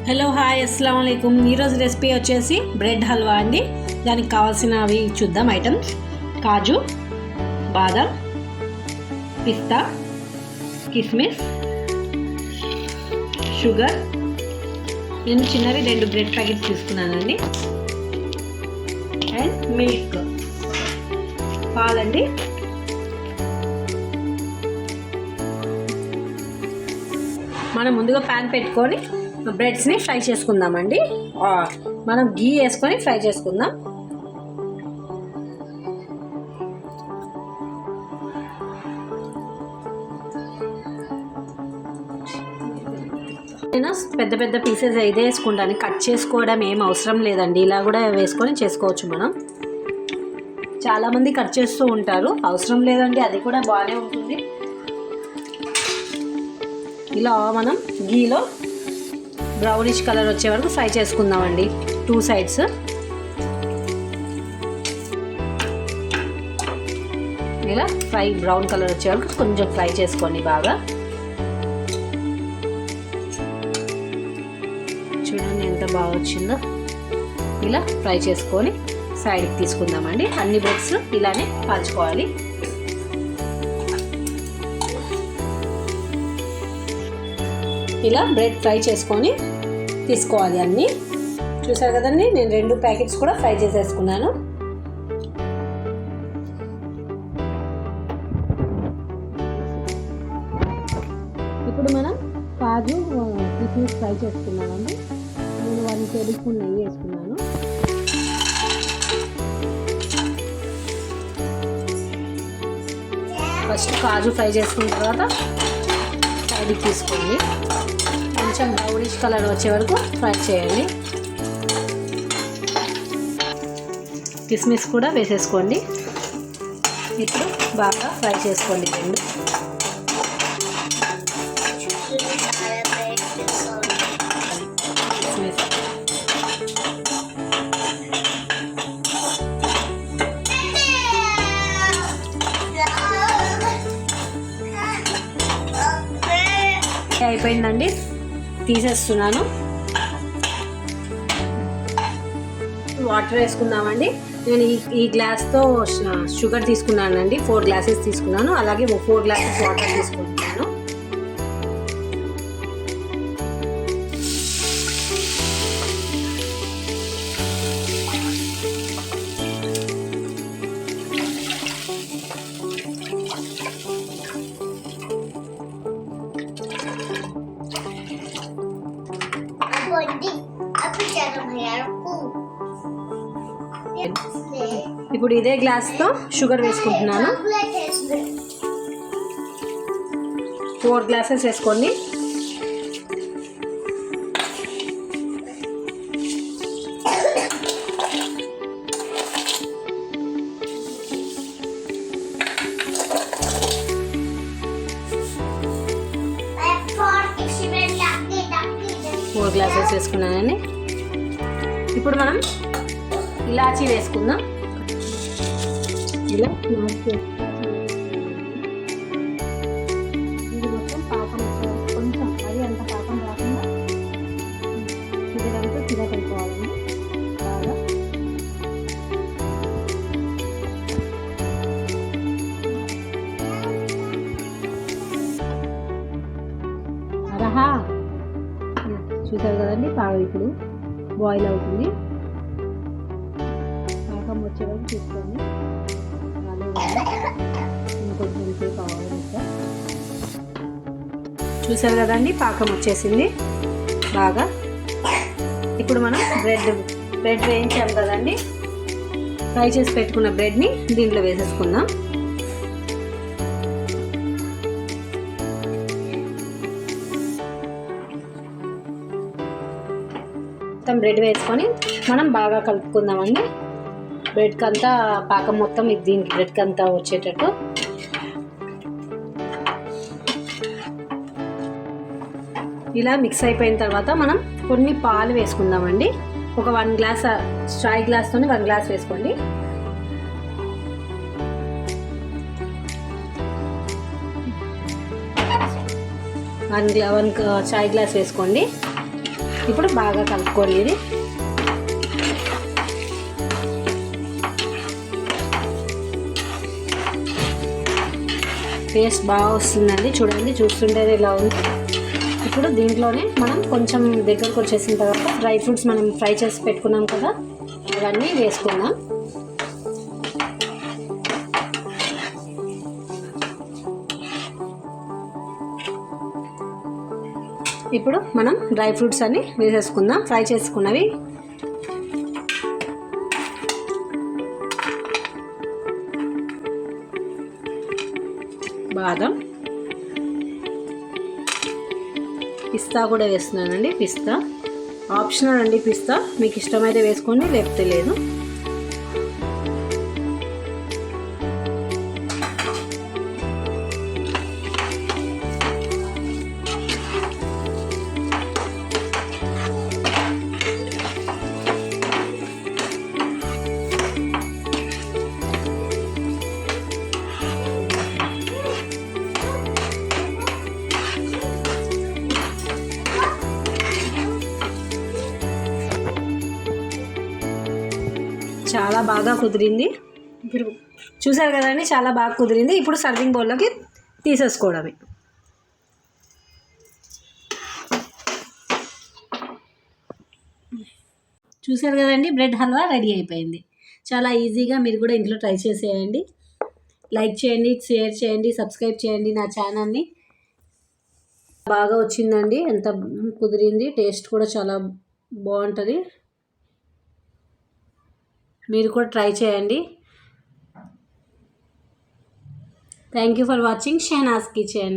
Hello hi అస్సలాము అలైకుమ్. ఈరోజు recipe వచ్చేసి bread halwa అండి. దానికి కావాల్సినవి చూద్దాం. ఐటమ్స్: కాజు, బాదం, పిస్తా, కిస్మిస్, షుగర్. నేను చిన్నవి 2 బ్రెడ్ ప్యాకెట్స్ తీసుకున్నానండి. అండ్ మిల్క్, పాలండి. మనం ముందుగా ప్యాన్ పెట్టుకొని బ్రెడ్స్ని ఫ్రై చేసుకుందామండి. మనం గీ వేసుకొని ఫ్రై చేసుకుందాం. నేను పెద్ద పెద్ద పీసెస్ అయితే వేసుకుంటాను. కట్ చేసుకోవడం ఏం అవసరం లేదండి. ఇలా కూడా వేసుకొని చేసుకోవచ్చు. మనం చాలామంది కట్ చేస్తూ ఉంటారు, అవసరం లేదండి, అది కూడా బాగానే ఉంటుంది. ఇలా మనం గీలో బ్రౌనిష్ కలర్ వచ్చే వరకు ఫ్రై చేసుకుందామండి, 2 సైడ్స్. ఇలా బ్రౌన్ కలర్ వచ్చే వరకు కొంచెం ఫ్రై చేసుకోండి బాగా. చూడండి ఎంత బాగా వచ్చిందో. ఇలా ఫ్రై చేసుకొని సైడ్కి తీసుకుందామండి. అన్ని బ్రెడ్స్ ఇలానే కాల్చుకోవాలి. ఇలా బ్రెడ్ ఫ్రై చేసుకొని తీసుకోవాలి అన్నీ. చూసారు కదండి, నేను 2 ప్యాకెట్స్ కూడా ఫ్రై చేసేసుకున్నాను. ఇప్పుడు మనం కాజు, కిస్మిస్ ఫ్రై చేసుకున్నామండి. నేను 1 టేబుల్ స్పూన్ నెయ్యి వేసుకున్నాను. ఫస్ట్ కాజు ఫ్రై చేసుకున్న తర్వాత సైడ్కి తీసుకోండి. కొంచెం బ్రౌనిష్ కలర్ వచ్చే వరకు ఫ్రై చేయండి. కిస్మిస్ కూడా వేసేసుకోండి. ఇప్పుడు బాగా ఫ్రై చేసుకోండి. కిస్మిస్ అయిపోయిందండి, తీసేస్తున్నాను. వాటర్ వేసుకుందామండి. నేను ఈ గ్లాస్తో షుగర్ తీసుకున్నానండి. 4 గ్లాసెస్ తీసుకున్నాను. అలాగే 4 గ్లాసెస్ వాటర్ తీసుకుంటున్నాను. ఇప్పుడు ఇదే గ్లాస్తో షుగర్ వేసుకుంటున్నాను. 4 గ్లాసెస్ వేసుకోండి. ఫోర్ గ్లాసెస్ వేసుకున్నానండి. ఇప్పుడు మనం ఇలాచీ వేసుకుందాం. ఇలా ఇది మొత్తం పాకం కొంచెం, అది అంత పాకం రాకుండా ఇదంతా తిరగలుపుకోవాలండి బాగా. అరహా చూసారు కదండి, బాగా ఇప్పుడు బాయిల్ అవుతుంది. పాకం వచ్చే వరకు చూసుకోండి. ఇంకొంచెం సేపు అవ్వాలి. చూసారు కదండి, పాకం వచ్చేసింది బాగా. ఇప్పుడు మనం బ్రెడ్ వేయించాం కదండి, ఫ్రై చేసి పెట్టుకున్న బ్రెడ్ని దీంట్లో వేసేసుకుందాం. మొత్తం బ్రెడ్ వేసుకొని మనం బాగా కలుపుకుందామండి. బ్రెడ్కి అంతా పాకం మొత్తం దీనికి బ్రెడ్కి అంతా వచ్చేటట్టు. ఇలా మిక్స్ అయిపోయిన తర్వాత మనం కొన్ని పాలు వేసుకుందామండి. ఒక 1 గ్లాస్, చాయ్ గ్లాస్తోని 1 గ్లాస్ వేసుకోండి. వన్ చాయ్ గ్లాస్ వేసుకోండి. ఇప్పుడు బాగా కలుపుకోండి. ఇది టేస్ట్ బాగా వస్తుందండి. చూడండి, చూస్తుంటేనే ఇలా ఉంది. ఇప్పుడు దీంట్లోనే మనం కొంచెం దగ్గరకు వచ్చేసిన తర్వాత డ్రై ఫ్రూట్స్ మనం ఫ్రై చేసి పెట్టుకున్నాం కదా, అవన్నీ వేసుకుందాం. ఇప్పుడు మనం డ్రై ఫ్రూట్స్ అన్ని వేసేసుకుందాం, ఫ్రై చేసుకున్నవి. బాదం, పిస్తా కూడా వేస్తున్నానండి. పిస్తా ఆప్షనల్ అండి. పిస్తా మీకు ఇష్టమైతే వేసుకోండి, లేకపోతే లేదు. చాలా బాగా కుదిరింది. ఇప్పుడు చూసారు కదండి, చాలా బాగా కుదిరింది. ఇప్పుడు సర్వింగ్ బౌల్లోకి తీసేసుకోవడమే. చూసారు కదండి, బ్రెడ్ హల్వా రెడీ అయిపోయింది. చాలా ఈజీగా మీరు కూడా ఇంట్లో ట్రై చేసేయండి. లైక్ చేయండి, షేర్ చేయండి, సబ్స్క్రైబ్ చేయండి నా ఛానల్ని. బాగా వచ్చిందండి, ఎంత కుదిరింది. టేస్ట్ కూడా చాలా బాగుంటుంది. మీరు కూడా ట్రై చేయండి. Thank you for watching Shahnaz kitchen.